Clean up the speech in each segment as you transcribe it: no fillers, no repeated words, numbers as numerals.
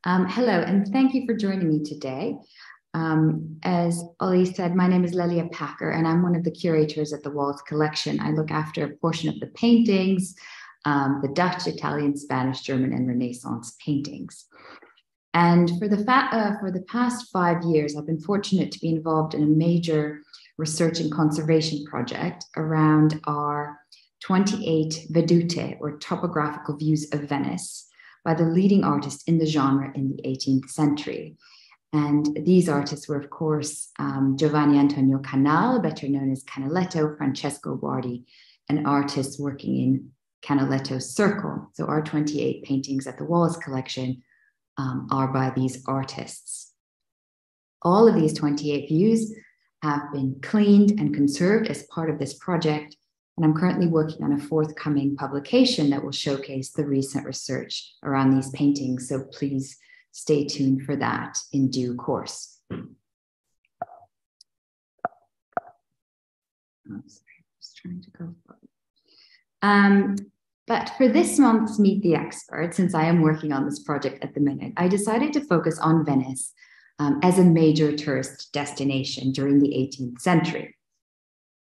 Hello, and thank you for joining me today. As Ollie said, my name is Lelia Packer, and I'm one of the curators at the Wallace Collection. I look after a portion of the paintings, the Dutch, Italian, Spanish, German, and Renaissance paintings. And for the past 5 years, I've been fortunate to be involved in a major research and conservation project around our 28 vedute, or topographical views of Venice, by the leading artist in the genre in the 18th century. And these artists were, of course, Giovanni Antonio Canal, better known as Canaletto, Francesco Guardi, and artists working in Canaletto's circle. So our 28 paintings at the Wallace Collection are by these artists. All of these 28 views have been cleaned and conserved as part of this project, and I'm currently working on a forthcoming publication that will showcase the recent research around these paintings. So please stay tuned for that in due course. Oh, sorry, just trying to go forward. But for this month's Meet the Expert, since I am working on this project at the minute, I decided to focus on Venice as a major tourist destination during the 18th century.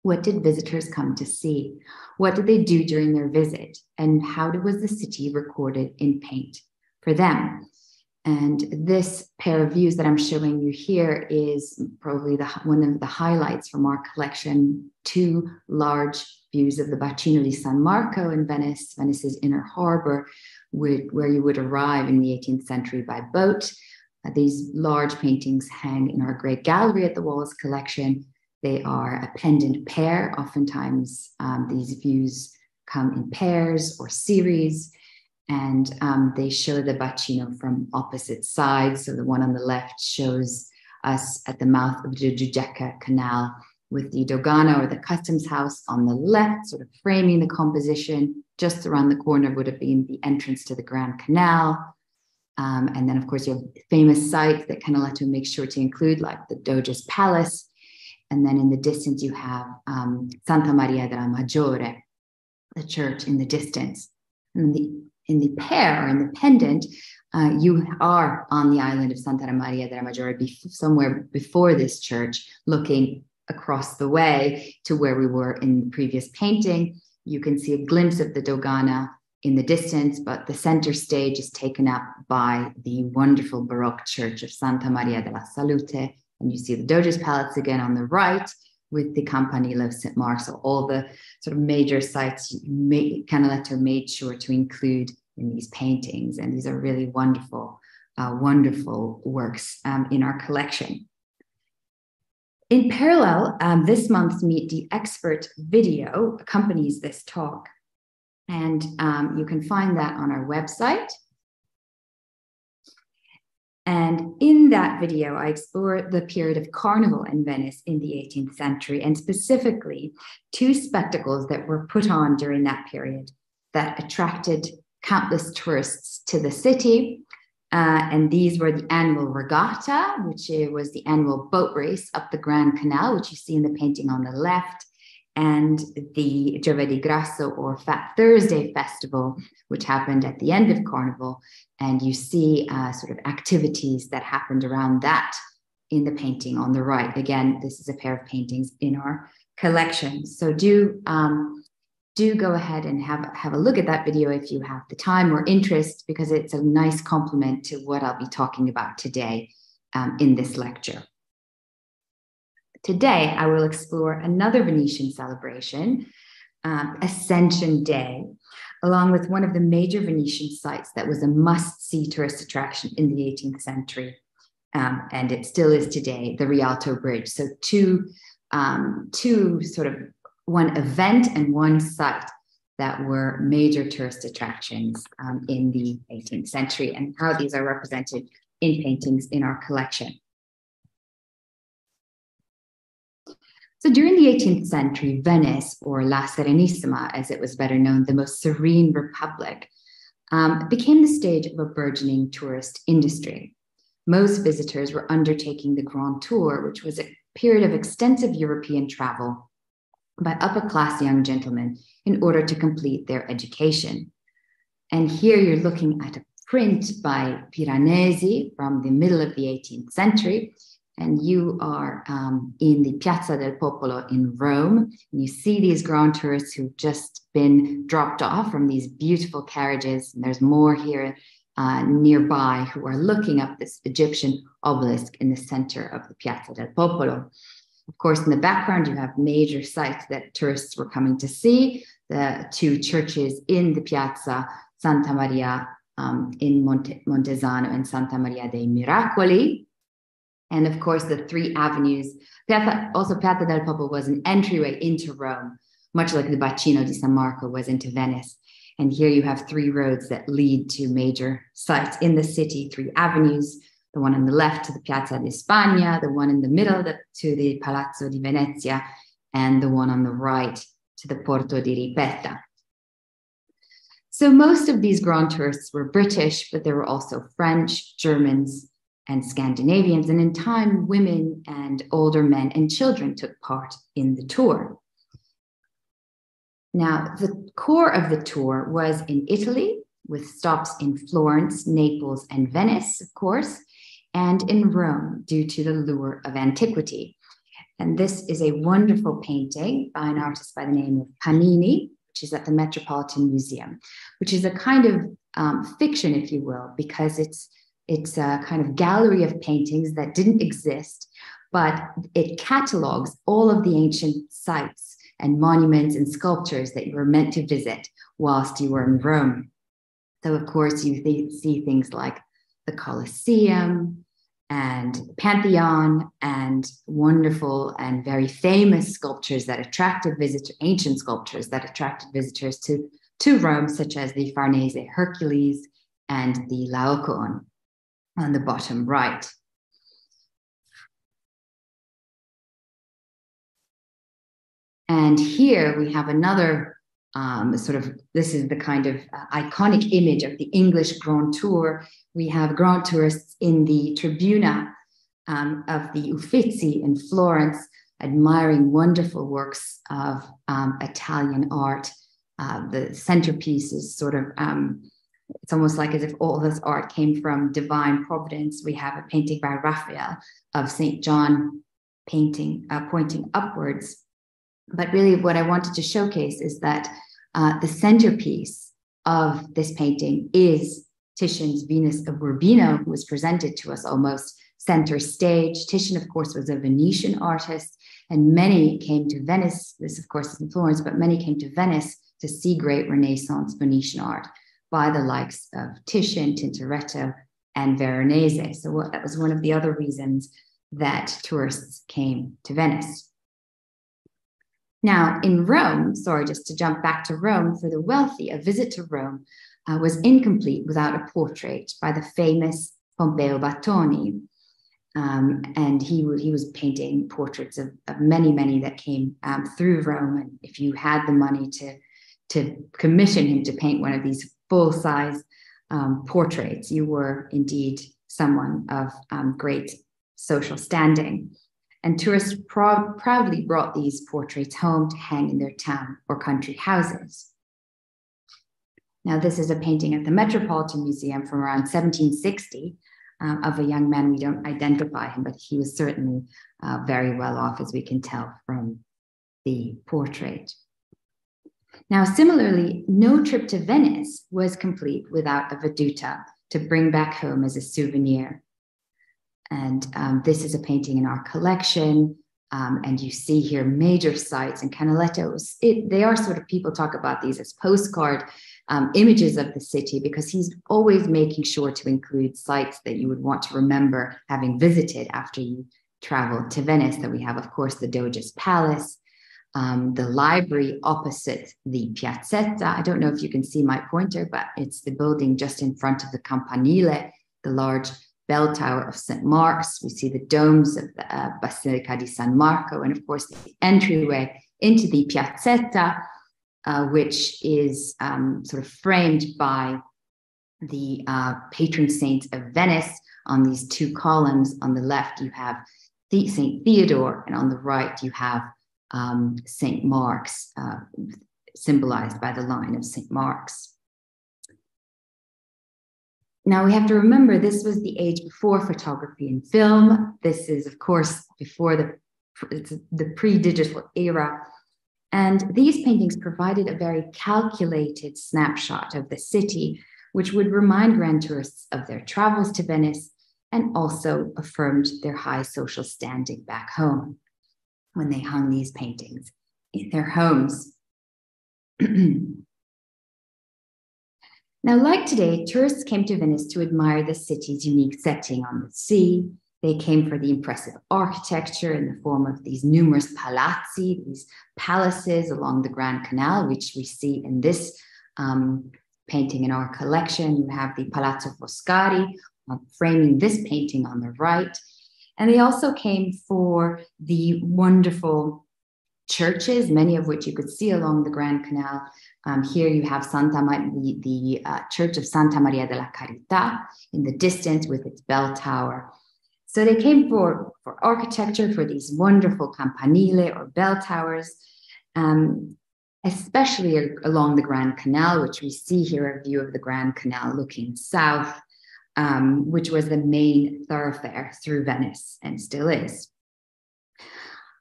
What did visitors come to see? What did they do during their visit? And how was the city recorded in paint for them? And this pair of views that I'm showing you here is probably one of the highlights from our collection. 2 large views of the Bacino di San Marco in Venice, Venice's inner harbor, where you would arrive in the 18th century by boat. These large paintings hang in our great gallery at the Wallace Collection. They are a pendant pair. Oftentimes, these views come in pairs or series, and they show the bacino from opposite sides. So the one on the left shows us at the mouth of the Giudecca Canal with the Dogana, or the customs house, on the left, sort of framing the composition. Just around the corner would have been the entrance to the Grand Canal. And then, of course, you have famous sites that Canaletto makes sure to include, like the Doge's Palace. And then in the distance, you have Santa Maria della Maggiore, the church in the distance. And in the pair, or in the pendant, you are on the island of Santa Maria della Maggiore, somewhere before this church, looking across the way to where we were in the previous painting. You can see a glimpse of the Dogana in the distance, but the center stage is taken up by the wonderful Baroque church of Santa Maria della Salute. And you see the Doge's Palace again on the right with the Campanile of St. Mark. So all the sort of major sites Canaletto made sure to include in these paintings. And these are really wonderful, wonderful works in our collection. In parallel, this month's Meet the Expert video accompanies this talk. And you can find that on our website. And in that video, I explore the period of Carnival in Venice in the 18th century, and specifically 2 spectacles that were put on during that period that attracted countless tourists to the city. And these were the annual regatta, which was the annual boat race up the Grand Canal, which you see in the painting on the left, and the Giovedì Grasso, or Fat Thursday festival, which happened at the end of Carnival. And you see sort of activities that happened around that in the painting on the right. Again, this is a pair of paintings in our collection. So do go ahead and have a look at that video if you have the time or interest, because it's a nice complement to what I'll be talking about today in this lecture. Today, I will explore another Venetian celebration, Ascension Day, along with one of the major Venetian sites that was a must-see tourist attraction in the 18th century, and it still is today, the Rialto Bridge. So two sort of one event and one site that were major tourist attractions in the 18th century, and how these are represented in paintings in our collection. So during the 18th century, Venice, or La Serenissima, as it was better known, the most serene republic, became the stage of a burgeoning tourist industry. Most visitors were undertaking the Grand Tour, which was a period of extensive European travel by upper-class young gentlemen in order to complete their education. And here you're looking at a print by Piranesi from the middle of the 18th century. And you are in the Piazza del Popolo in Rome. And you see these grand tourists who've just been dropped off from these beautiful carriages. And there's more here nearby who are looking up this Egyptian obelisk in the center of the Piazza del Popolo. Of course, in the background, you have major sites that tourists were coming to see. The two churches in the Piazza, Santa Maria in Montesano and Santa Maria dei Miracoli. And of course, the three avenues. Piazza del Popolo was an entryway into Rome, much like the Bacino di San Marco was into Venice. And here you have three roads that lead to major sites in the city, three avenues. The one on the left to the Piazza di Spagna, the one in the middle to the Palazzo di Venezia, and the one on the right to the Porto di Ripetta. So most of these grand tourists were British, but there were also French, Germans, and Scandinavians. And in time, women and older men and children took part in the tour. Now, the core of the tour was in Italy, with stops in Florence, Naples, and Venice, of course, and in Rome, due to the lure of antiquity. And this is a wonderful painting by an artist by the name of Panini, which is at the Metropolitan Museum, which is a kind of fiction, if you will, because it's a kind of gallery of paintings that didn't exist, but it catalogs all of the ancient sites and monuments and sculptures that you were meant to visit whilst you were in Rome. So, of course, you see things like the Colosseum and Pantheon and wonderful and very famous sculptures that attracted visitors, ancient sculptures that attracted visitors to Rome, such as the Farnese Hercules and the Laocoon on the bottom right. And here we have another this is the kind of iconic image of the English Grand Tour. We have grand tourists in the Tribuna of the Uffizi in Florence, admiring wonderful works of Italian art. The centerpiece is sort of, it's almost like as if all this art came from divine providence. We have a painting by Raphael of St. John pointing upwards. But really what I wanted to showcase is that the centerpiece of this painting is Titian's Venus of Urbino, who was presented to us almost center stage. Titian, of course, was a Venetian artist, and many came to Venice. This, of course, is in Florence, but many came to Venice to see great Renaissance Venetian art by the likes of Titian, Tintoretto, and Veronese. So that was one of the other reasons that tourists came to Venice. Now, in Rome, just to jump back to Rome, for the wealthy, a visit to Rome was incomplete without a portrait by the famous Pompeo Battoni. And he was painting portraits of many that came through Rome. And if you had the money to commission him to paint one of these full-size portraits, you were indeed someone of great social standing. And tourists proudly brought these portraits home to hang in their town or country houses. Now, this is a painting at the Metropolitan Museum from around 1760 of a young man. We don't identify him, but he was certainly very well off, as we can tell from the portrait. Now, similarly, no trip to Venice was complete without a vedute to bring back home as a souvenir. And this is a painting in our collection. And you see here major sites and Canaletto. They are sort of, people talk about these as postcard images of the city, because he's always making sure to include sites that you would want to remember having visited after you traveled to Venice. So we have, of course, the Doge's Palace, the library opposite the Piazzetta. I don't know if you can see my pointer, but it's the building just in front of the Campanile, the large bell tower of St. Mark's. We see the domes of the Basilica di San Marco, and of course the entryway into the Piazzetta, which is sort of framed by the patron saint of Venice. On these two columns, on the left you have St. Theodore, and on the right you have St. Mark's, symbolized by the line of St. Mark's. Now we have to remember this was the age before photography and film. This is, of course, before the pre-digital era. And these paintings provided a very calculated snapshot of the city, which would remind grand tourists of their travels to Venice and also affirmed their high social standing back home when they hung these paintings in their homes. Now, like today, tourists came to Venice to admire the city's unique setting on the sea. They came for the impressive architecture in the form of these numerous palazzi, these palaces along the Grand Canal, which we see in this painting in our collection. You have the Palazzo Foscari framing this painting on the right. And they also came for the wonderful churches, many of which you could see along the Grand Canal. Here you have the Church of Santa Maria della Carità in the distance with its bell tower. So they came for architecture, for these wonderful campanile or bell towers, especially along the Grand Canal, which we see here, a view of the Grand Canal looking south, which was the main thoroughfare through Venice and still is.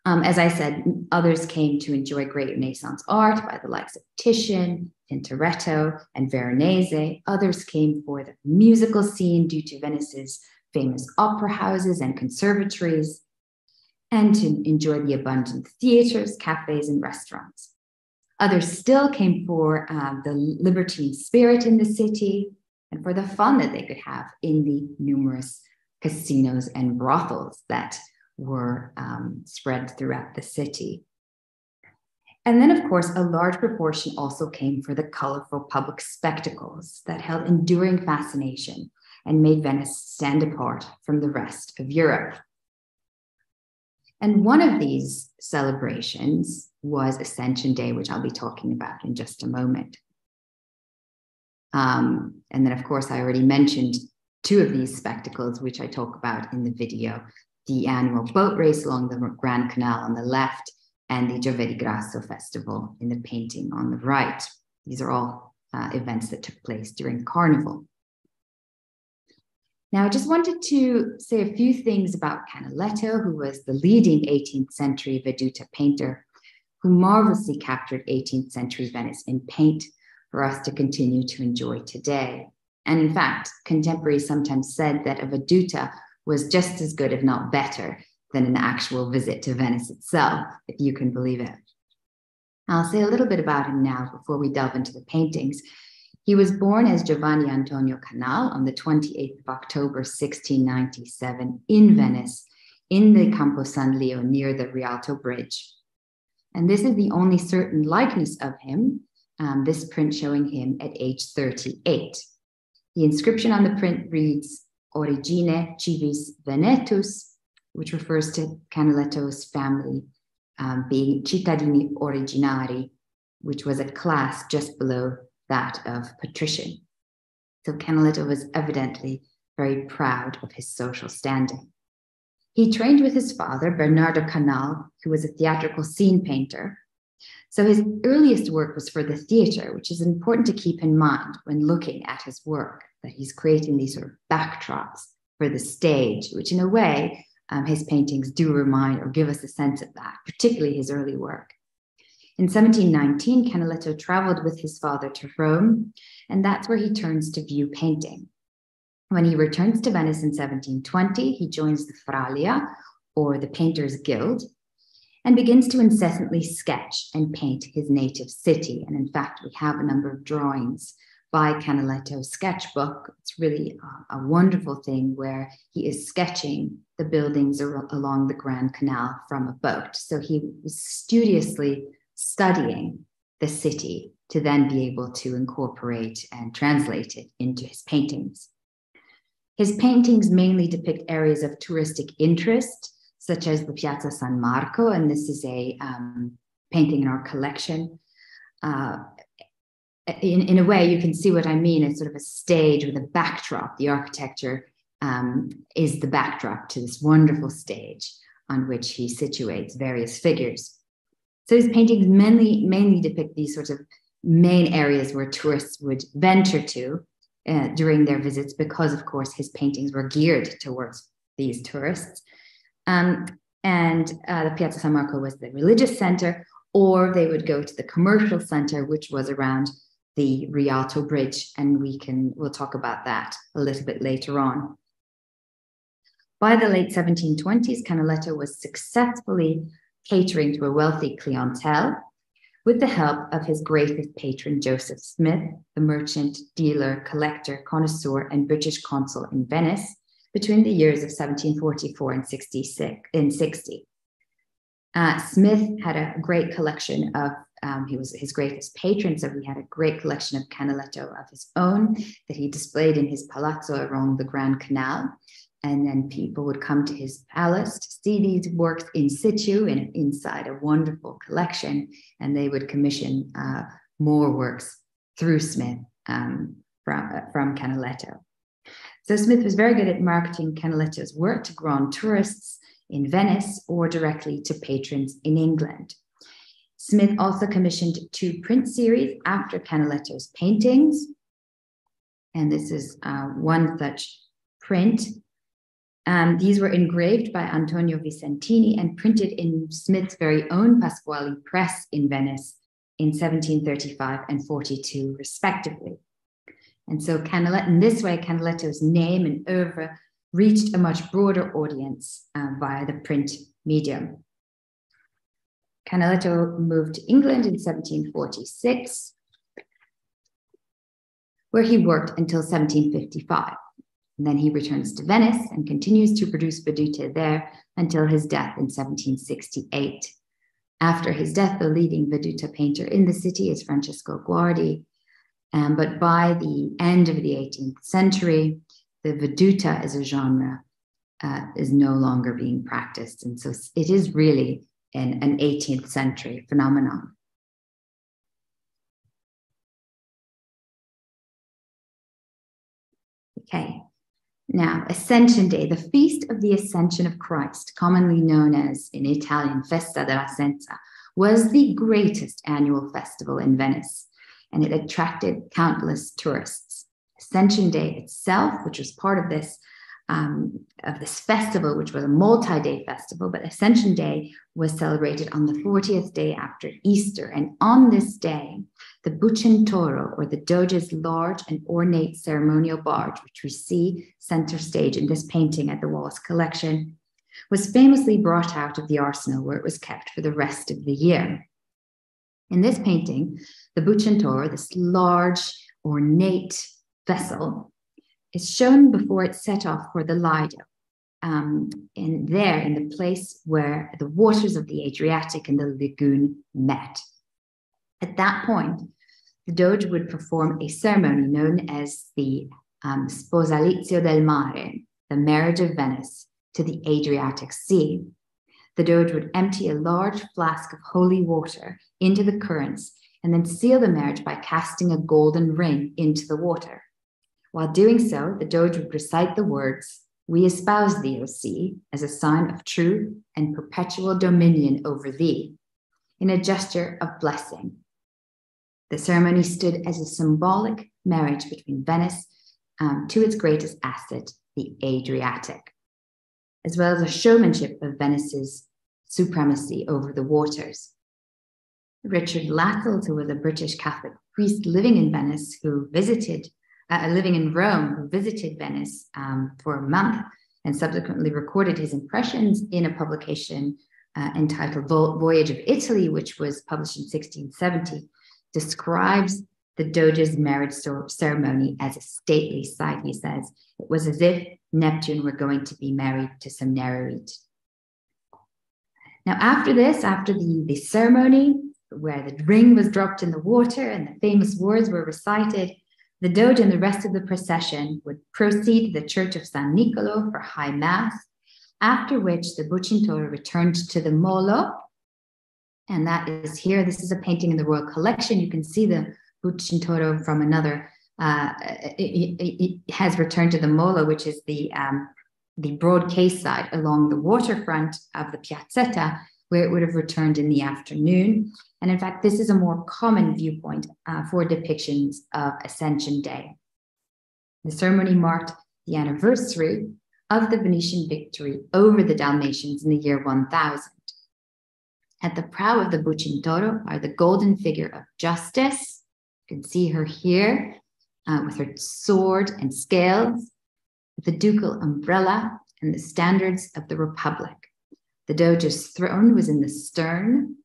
As I said, others came to enjoy great Renaissance art by the likes of Titian, Tintoretto, and Veronese. Others came for the musical scene due to Venice's famous opera houses and conservatories, and to enjoy the abundant theaters, cafes, and restaurants. Others still came for the libertine spirit in the city and for the fun that they could have in the numerous casinos and brothels that were spread throughout the city. And then, of course, a large proportion also came for the colorful public spectacles that held enduring fascination and made Venice stand apart from the rest of Europe. And one of these celebrations was Ascension Day, which I'll be talking about in just a moment. And then, of course, I already mentioned two of these spectacles, which I talk about in the video: the annual boat race along the Grand Canal on the left and the Giovedì Grasso Festival in the painting on the right. These are all events that took place during Carnival. Now, I just wanted to say a few things about Canaletto, who was the leading 18th century vedute painter, who marvelously captured 18th century Venice in paint for us to continue to enjoy today. And in fact, contemporaries sometimes said that a vedute was just as good, if not better, than an actual visit to Venice itself, if you can believe it. I'll say a little bit about him now before we delve into the paintings. He was born as Giovanni Antonio Canal on the 28th of October, 1697 in Venice, in the Campo San Leo near the Rialto Bridge. And this is the only certain likeness of him, this print showing him at age 38. The inscription on the print reads, Origine Civis Venetus, which refers to Canaletto's family being cittadini originari, which was a class just below that of patrician. So Canaletto was evidently very proud of his social standing. He trained with his father, Bernardo Canal, who was a theatrical scene painter. So his earliest work was for the theater, which is important to keep in mind when looking at his work, that he's creating these sort of backdrops for the stage, which in a way, his paintings do remind or give us a sense of that, particularly his early work. In 1719, Canaletto traveled with his father to Rome, and that's where he turns to view painting. When he returns to Venice in 1720, he joins the Fraglia, or the Painters' Guild, and begins to incessantly sketch and paint his native city. And in fact, we have a number of drawings by Canaletto's sketchbook. It's really a wonderful thing where he is sketching the buildings along the Grand Canal from a boat. So he was studiously studying the city to then be able to incorporate and translate it into his paintings. His paintings mainly depict areas of touristic interest, such as the Piazza San Marco, and this is a painting in our collection. In a way, you can see what I mean. It's sort of a stage with a backdrop. The architecture is the backdrop to this wonderful stage on which he situates various figures. So his paintings mainly depict these sorts of main areas where tourists would venture to, during their visits because, of course, his paintings were geared towards these tourists. The Piazza San Marco was the religious center, or they would go to the commercial center, which was around the Rialto Bridge, and we'll talk about that a little bit later on. By the late 1720s, Canaletto was successfully catering to a wealthy clientele with the help of his greatest patron, Joseph Smith, the merchant, dealer, collector, connoisseur, and British consul in Venice between the years of 1744 and 60. Smith had a great collection of, he was his greatest patron, so he had a great collection of Canaletto of his own that he displayed in his palazzo along the Grand Canal. And then people would come to his palace to see these works in situ inside a wonderful collection, and they would commission more works through Smith from Canaletto. So Smith was very good at marketing Canaletto's work to grand tourists in Venice or directly to patrons in England. Smith also commissioned 2 print series after Canaletto's paintings. And this is one such print. These were engraved by Antonio Vicentini and printed in Smith's very own Pasquale press in Venice in 1735 and 42, respectively. And so in this way, Canaletto's name and oeuvre reached a much broader audience via the print medium. Canaletto moved to England in 1746, where he worked until 1755. And then he returns to Venice and continues to produce vedute there until his death in 1768. After his death, the leading vedute painter in the city is Francesco Guardi. But by the end of the 18th century, the vedute as a genre is no longer being practiced. And so it is really an 18th century phenomenon. Okay. Now, Ascension Day, the Feast of the Ascension of Christ, commonly known as, in Italian, Festa dell'Assenza, was the greatest annual festival in Venice, and it attracted countless tourists. Ascension Day itself, which was part of this festival, which was a multi-day festival, but Ascension Day was celebrated on the 40th day after Easter. And on this day, the Bucentoro, or the Doge's large and ornate ceremonial barge, which we see center stage in this painting at the Wallace Collection, was famously brought out of the arsenal where it was kept for the rest of the year. In this painting, the Bucentoro, this large, ornate vessel, is shown before it's set off for the Lido, in the place where the waters of the Adriatic and the lagoon met. At that point, the Doge would perform a ceremony known as the Sposalizio del Mare, the marriage of Venice, to the Adriatic Sea. The Doge would empty a large flask of holy water into the currents and then seal the marriage by casting a golden ring into the water. While doing so, the Doge would recite the words, "We espouse thee, O sea, as a sign of true and perpetual dominion over thee," in a gesture of blessing. The ceremony stood as a symbolic marriage between Venice to its greatest asset, the Adriatic, as well as a showmanship of Venice's supremacy over the waters. Richard Lascelles, who was a British Catholic priest living in Venice, living in Rome, who visited Venice for a month and subsequently recorded his impressions in a publication entitled Voyage of Italy, which was published in 1670, describes the Doge's marriage ceremony as a stately sight. He says, "It was as if Neptune were going to be married to some Nereid." Now, after the ceremony, where the ring was dropped in the water and the famous words were recited, the Doge and the rest of the procession would proceed to the Church of San Nicolo for High Mass, after which the Bucentoro returned to the Molo. And that is here. This is a painting in the Royal Collection. You can see the Bucentoro from another. It has returned to the Molo, which is the broad quayside along the waterfront of the Piazzetta, where it would have returned in the afternoon. And in fact, this is a more common viewpoint for depictions of Ascension Day. The ceremony marked the anniversary of the Venetian victory over the Dalmatians in the year 1000. At the prow of the Bucintoro are the golden figure of Justice. You can see her here with her sword and scales, the ducal umbrella, and the standards of the Republic. The Doge's throne was in the stern,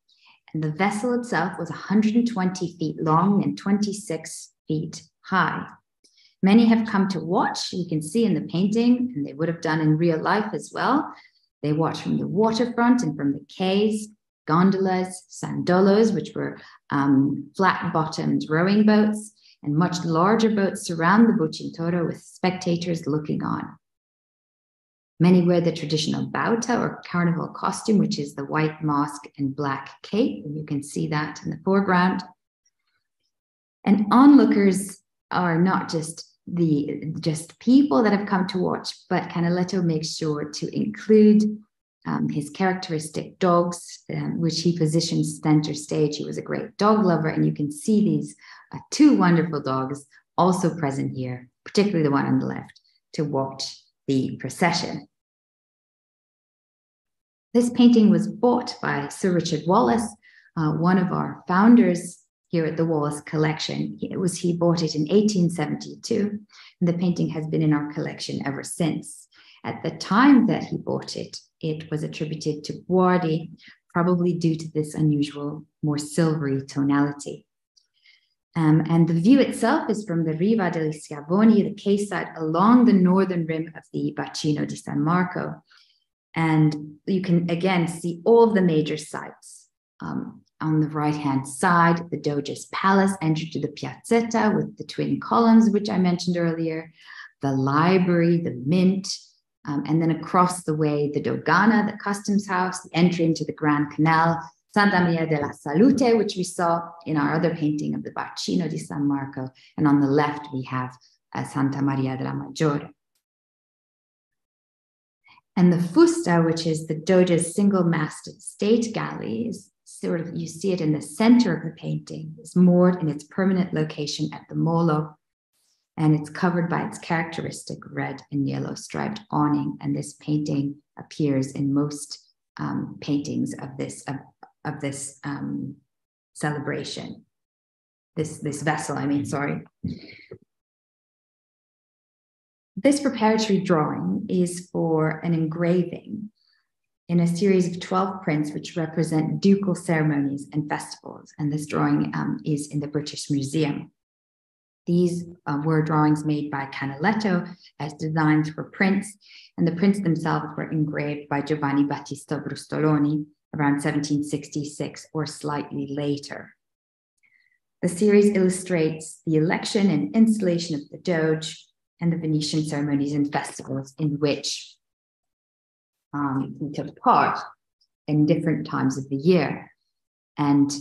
and the vessel itself was 120 feet long and 26 feet high. Many have come to watch, you can see in the painting, and they would have done in real life as well. They watch from the waterfront and from the quays, gondolas, sandolos, which were flat-bottomed rowing boats, and much larger boats surround the Bucintoro with spectators looking on. Many wear the traditional bauta or carnival costume, which is the white mask and black cape, and you can see that in the foreground. And onlookers are not just people that have come to watch, but Canaletto makes sure to include his characteristic dogs, which he positions center stage. He was a great dog lover, and you can see these two wonderful dogs also present here, particularly the one on the left, to watch the procession. This painting was bought by Sir Richard Wallace, one of our founders here at the Wallace Collection. He bought it in 1872, and the painting has been in our collection ever since. At the time that he bought it, it was attributed to Guardi, probably due to this unusual, more silvery tonality. And the view itself is from the Riva degli Schiavoni, the quayside along the northern rim of the Bacino di San Marco. And you can again see all of the major sites. On the right-hand side, the Doge's palace, entry to the piazzetta with the twin columns, which I mentioned earlier, the library, the mint, and then across the way, the Dogana, the customs house, the entry into the Grand Canal, Santa Maria della Salute, which we saw in our other painting of the Bacino di San Marco. And on the left, we have Santa Maria della Maggiore. And the Fusta, which is the Doge's single-masted state galley, is sort of, you see it in the center of the painting, is moored in its permanent location at the Molo, and it's covered by its characteristic red and yellow striped awning. And this painting appears in most paintings of this celebration. This vessel, This preparatory drawing is for an engraving in a series of 12 prints which represent ducal ceremonies and festivals. And this drawing is in the British Museum. These were drawings made by Canaletto as designs for prints, and the prints themselves were engraved by Giovanni Battista Brustoloni around 1766 or slightly later. The series illustrates the election and installation of the Doge and the Venetian ceremonies and festivals in which he took part in different times of the year. And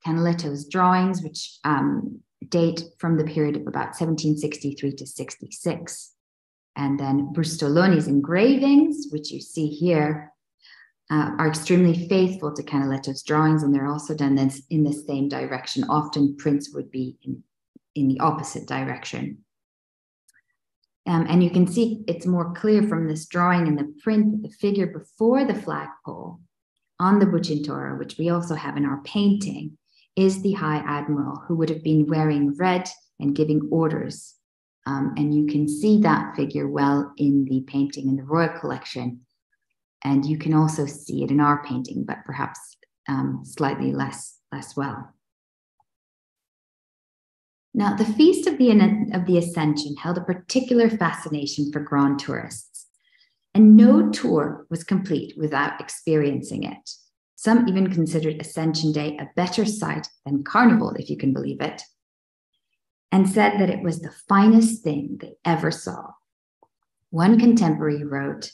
Canaletto's drawings, which date from the period of about 1763 to 66. And then Brustoloni's engravings, which you see here, are extremely faithful to Canaletto's drawings, and they're also done in the same direction. Often prints would be in the opposite direction. And you can see it's more clear from this drawing in the print that the figure before the flagpole on the Bucintoro, which we also have in our painting, is the High Admiral, who would have been wearing red and giving orders. And you can see that figure well in the painting in the Royal Collection. And you can also see it in our painting, but perhaps slightly less well. Now, the Feast of the Ascension held a particular fascination for grand tourists, and no tour was complete without experiencing it. Some even considered Ascension Day a better sight than Carnival, if you can believe it, and said that it was the finest thing they ever saw. One contemporary wrote,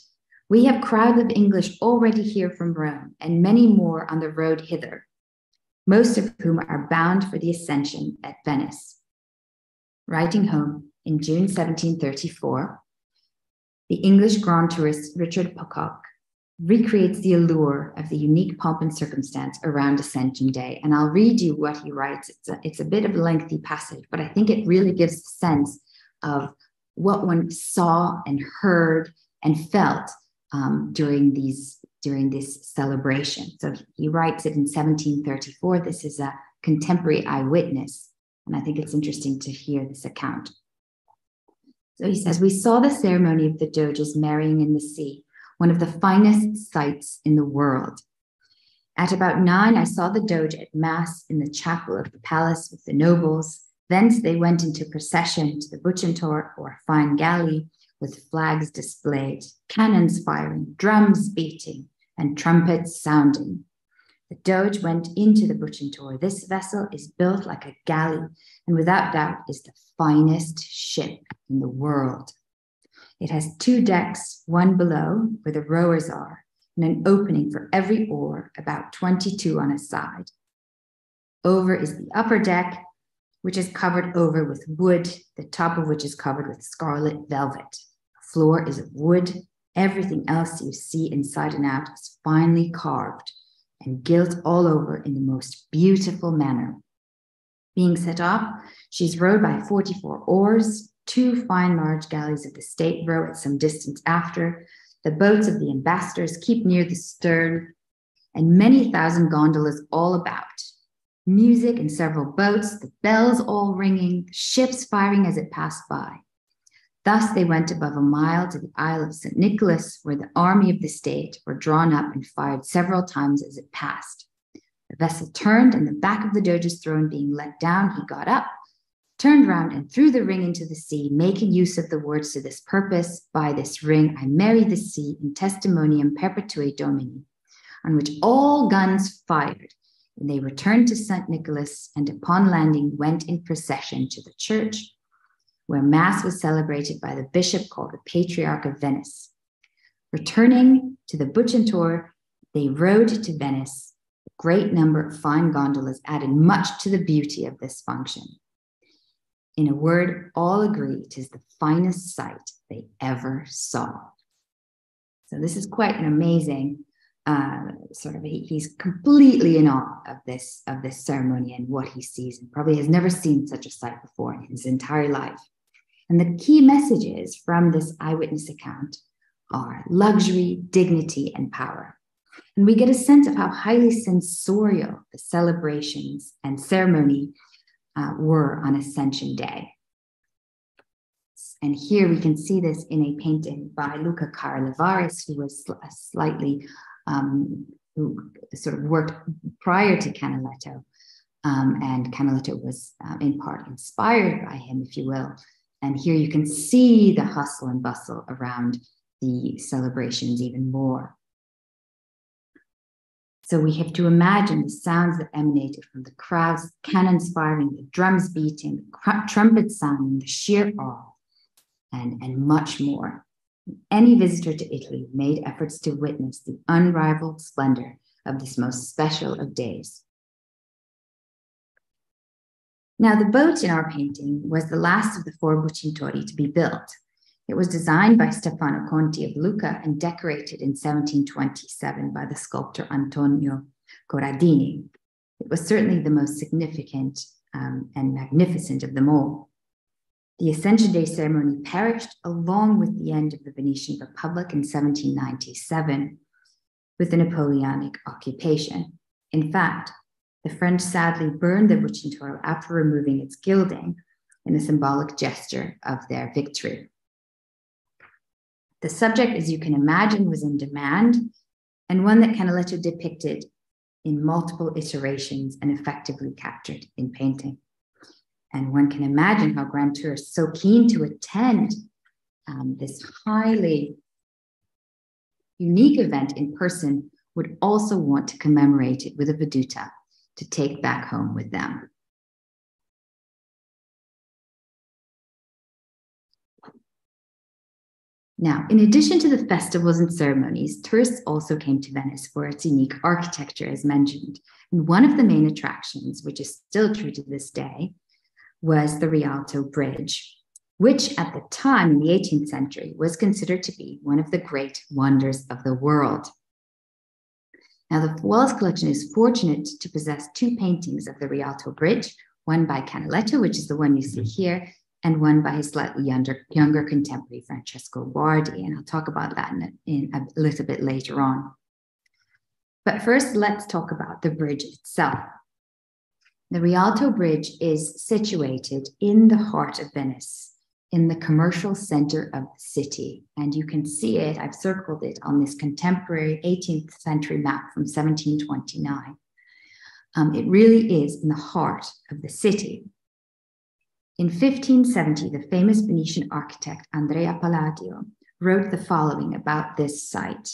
"We have crowds of English already here from Rome, and many more on the road hither, most of whom are bound for the Ascension at Venice." Writing home in June 1734, the English grand tourist Richard Pocock recreates the allure of the unique pomp and circumstance around Ascension Day. And I'll read you what he writes. It's a bit of a lengthy passage, but I think it really gives a sense of what one saw and heard and felt during this celebration. So he writes it in 1734. This is a contemporary eyewitness, and I think it's interesting to hear this account. So he says, "We saw the ceremony of the Doges marrying in the sea, one of the finest sights in the world. At about 9, I saw the Doge at Mass in the chapel of the palace with the nobles. Thence they went into procession to the Bucentaur, or fine galley, with flags displayed, cannons firing, drums beating, and trumpets sounding. The Doge went into the Bucentaur. This vessel is built like a galley, and without doubt is the finest ship in the world. It has 2 decks, one below, where the rowers are, and an opening for every oar, about 22 on a side. Over is the upper deck, which is covered over with wood, the top of which is covered with scarlet velvet. The floor is of wood. Everything else you see inside and out is finely carved and gilt all over in the most beautiful manner. Being set off, she's rowed by 44 oars. 2 fine large galleys of the state row at some distance after. The boats of the ambassadors keep near the stern, and many thousand gondolas all about. Music in several boats, the bells all ringing, the ships firing as it passed by. Thus they went above a mile to the Isle of St. Nicholas, where the army of the state were drawn up and fired several times as it passed. The vessel turned, and the back of the Doge's throne being let down, he got up, turned round and threw the ring into the sea, making use of the words to this purpose, by this ring I marry the sea in testimonium perpetuae domini, on which all guns fired. And they returned to St. Nicholas, and upon landing went in procession to the church, where Mass was celebrated by the bishop called the Patriarch of Venice. Returning to the Bucentaur, they rowed to Venice. A great number of fine gondolas added much to the beauty of this function. In a word, all agree it is the finest sight they ever saw." So this is quite an amazing he's completely in awe of this ceremony and what he sees, and probably has never seen such a sight before in his entire life. And the key messages from this eyewitness account are luxury, dignity, and power. And we get a sense of how highly sensorial the celebrations and ceremony were on Ascension Day. And here we can see this in a painting by Luca Carlevaris, who was who sort of worked prior to Canaletto. And Canaletto was in part inspired by him, if you will. And here you can see the hustle and bustle around the celebrations even more. So we have to imagine the sounds that emanated from the crowds, cannons firing, the drums beating, the trumpets sounding, the sheer awe, and much more. Any visitor to Italy made efforts to witness the unrivaled splendor of this most special of days. Now, the boat in our painting was the last of the 4 Bucentauri to be built. It was designed by Stefano Conti of Lucca and decorated in 1727 by the sculptor Antonio Corradini. It was certainly the most significant and magnificent of them all. The Ascension Day ceremony perished along with the end of the Venetian Republic in 1797 with the Napoleonic occupation. In fact, the French sadly burned the Bucentaur after removing its gilding in a symbolic gesture of their victory. The subject, as you can imagine, was in demand, and one that Canaletto depicted in multiple iterations and effectively captured in painting. And one can imagine how grand tourists so keen to attend this highly unique event in person would also want to commemorate it with a vedute to take back home with them. Now, in addition to the festivals and ceremonies, tourists also came to Venice for its unique architecture, as mentioned. And one of the main attractions, which is still true to this day, was the Rialto Bridge, which at the time in the 18th century was considered to be one of the great wonders of the world. Now, the Wallace Collection is fortunate to possess 2 paintings of the Rialto Bridge, one by Canaletto, which is the one you see here, and one by his slightly younger contemporary, Francesco Guardi. And I'll talk about that in a little bit later on. But first, let's talk about the bridge itself. The Rialto Bridge is situated in the heart of Venice, in the commercial center of the city. And you can see it, I've circled it on this contemporary 18th century map from 1729. It really is in the heart of the city. In 1570, the famous Venetian architect Andrea Palladio wrote the following about this site.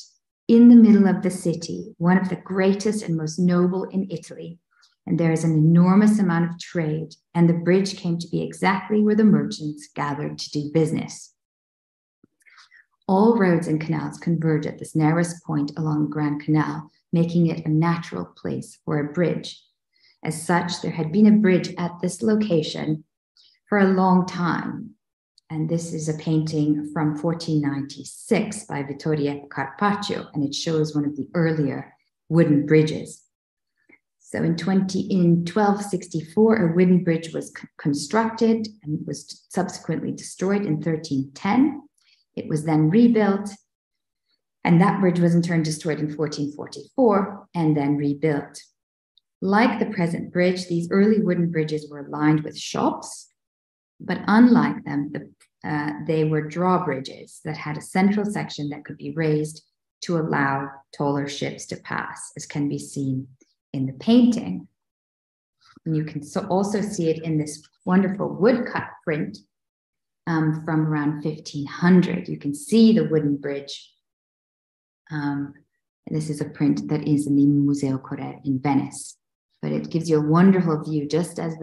In the middle of the city, one of the greatest and most noble in Italy, and there is an enormous amount of trade, and the bridge came to be exactly where the merchants gathered to do business. All roads and canals converge at this narrowest point along the Grand Canal, making it a natural place for a bridge. As such, there had been a bridge at this location for a long time. And this is a painting from 1496 by Vittorio Carpaccio, and it shows one of the earlier wooden bridges. So in 1264, a wooden bridge was constructed and was subsequently destroyed in 1310. It was then rebuilt, and that bridge was in turn destroyed in 1444 and then rebuilt. Like the present bridge, these early wooden bridges were lined with shops, but unlike them, they were drawbridges that had a central section that could be raised to allow taller ships to pass, as can be seen in the painting. And you can also see it in this wonderful woodcut print from around 1500. You can see the wooden bridge. This is a print that is in the Museo Corre in Venice, but it gives you a wonderful view just as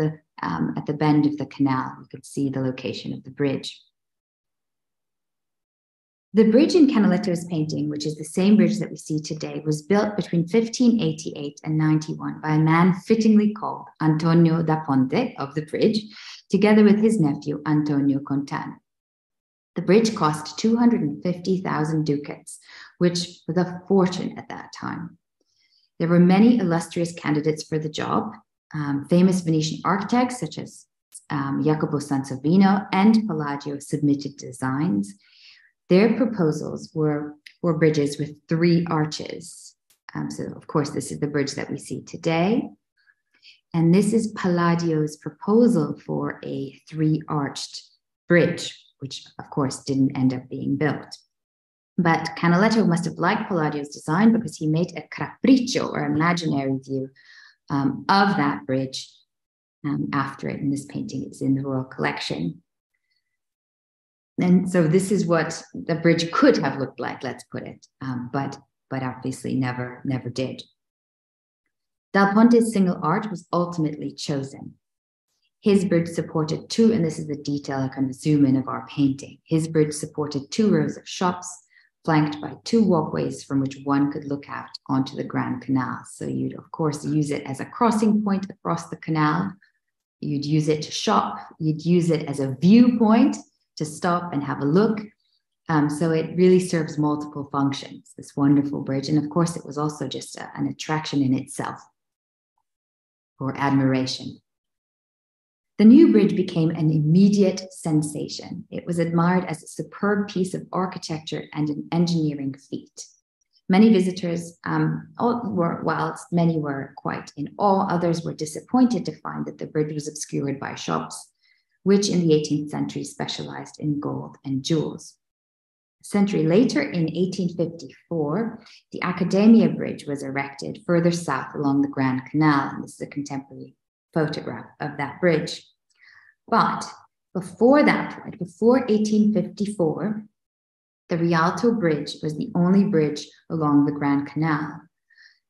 at the bend of the canal. You could see the location of the bridge. The bridge in Canaletto's painting, which is the same bridge that we see today, was built between 1588 and 91 by a man fittingly called Antonio da Ponte of the bridge, together with his nephew Antonio Contano. The bridge cost 250,000 ducats, which was a fortune at that time. There were many illustrious candidates for the job, famous Venetian architects such as Jacopo Sansovino and Palladio submitted designs. Their proposals were bridges with 3 arches. So, of course, this is the bridge that we see today. And this is Palladio's proposal for a 3-arched bridge, which, of course, didn't end up being built. But Canaletto must have liked Palladio's design because he made a capriccio, or imaginary view, of that bridge after it. And this painting is in the Royal Collection. And so this is what the bridge could have looked like, let's put it, but obviously never did. Dal Ponte's single arch was ultimately chosen. His bridge supported 2, and this is the detail, I kind of zoom in of our painting. His bridge supported 2 rows of shops, flanked by 2 walkways from which one could look out onto the Grand Canal. So you'd, of course, use it as a crossing point across the canal. You'd use it to shop. You'd use it as a viewpoint to stop and have a look. So it really serves multiple functions, this wonderful bridge. And of course, it was also just an attraction in itself for admiration. The new bridge became an immediate sensation. It was admired as a superb piece of architecture and an engineering feat. Many visitors, whilst many were quite in awe, others were disappointed to find that the bridge was obscured by shops, which in the 18th century specialized in gold and jewels. A century later, in 1854, the Accademia Bridge was erected further south along the Grand Canal, and this is a contemporary photograph of that bridge. But before that point, before 1854, the Rialto Bridge was the only bridge along the Grand Canal.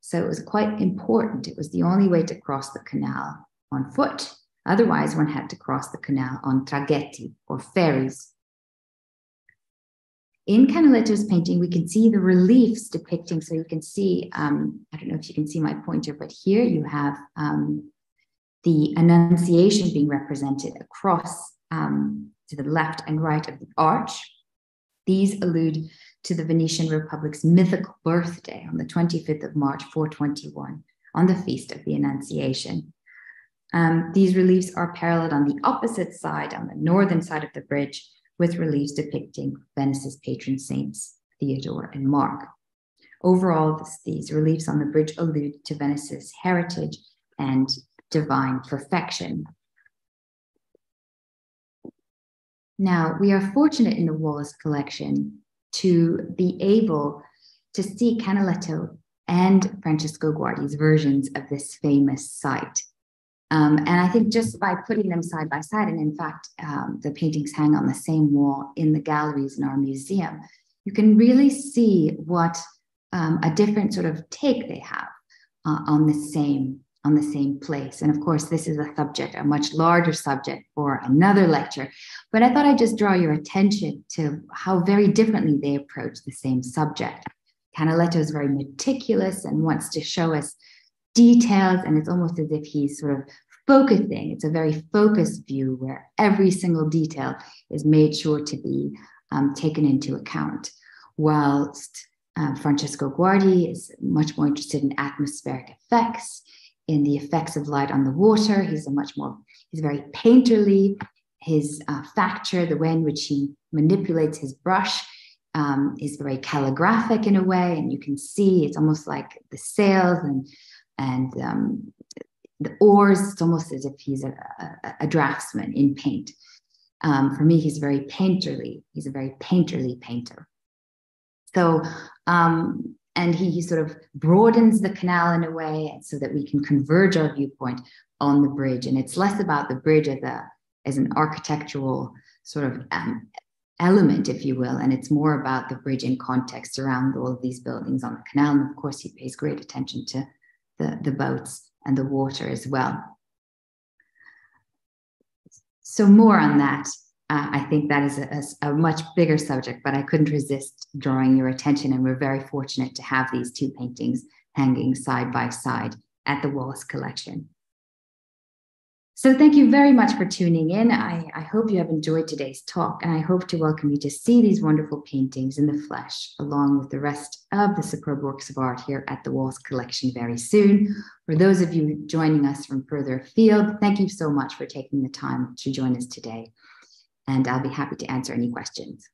So it was quite important. It was the only way to cross the canal on foot. Otherwise, one had to cross the canal on traghetti, or ferries. In Canaletto's painting, we can see the reliefs depicting, so you can see, I don't know if you can see my pointer, but here you have the Annunciation being represented across to the left and right of the arch. These allude to the Venetian Republic's mythical birthday on the 25th of March, 421, on the Feast of the Annunciation. These reliefs are paralleled on the opposite side, on the northern side of the bridge, with reliefs depicting Venice's patron saints, Theodore and Mark. Overall, these reliefs on the bridge allude to Venice's heritage and divine perfection. Now, we are fortunate in the Wallace Collection to be able to see Canaletto and Francesco Guardi's versions of this famous site. And I think just by putting them side by side, and in fact, the paintings hang on the same wall in the galleries in our museum, you can really see what a different sort of take they have on the same place. And of course, this is a subject, a much larger subject for another lecture. But I thought I'd just draw your attention to how very differently they approach the same subject. Canaletto is very meticulous and wants to show us details, and it's almost as if he's sort of focusing. It's a very focused view where every single detail is made sure to be taken into account, whilst Francesco Guardi is much more interested in atmospheric effects, in the effects of light on the water. He's very painterly. His facture, the way in which he manipulates his brush, is very calligraphic in a way, and you can see it's almost like the sails and the oars. It's almost as if he's a draftsman in paint. For me, he's very painterly. He's a very painterly painter. So, and he sort of broadens the canal in a way so that we can converge our viewpoint on the bridge. And it's less about the bridge as an architectural sort of element, if you will, and it's more about the bridge in context around all of these buildings on the canal. And of course, he pays great attention to the boats and the water as well. So more on that. I think that is a much bigger subject, but I couldn't resist drawing your attention, and we're very fortunate to have these two paintings hanging side by side at the Wallace Collection. So thank you very much for tuning in. I hope you have enjoyed today's talk, and I hope to welcome you to see these wonderful paintings in the flesh, along with the rest of the superb works of art here at the Wallace Collection very soon. For those of you joining us from further afield, thank you so much for taking the time to join us today. And I'll be happy to answer any questions.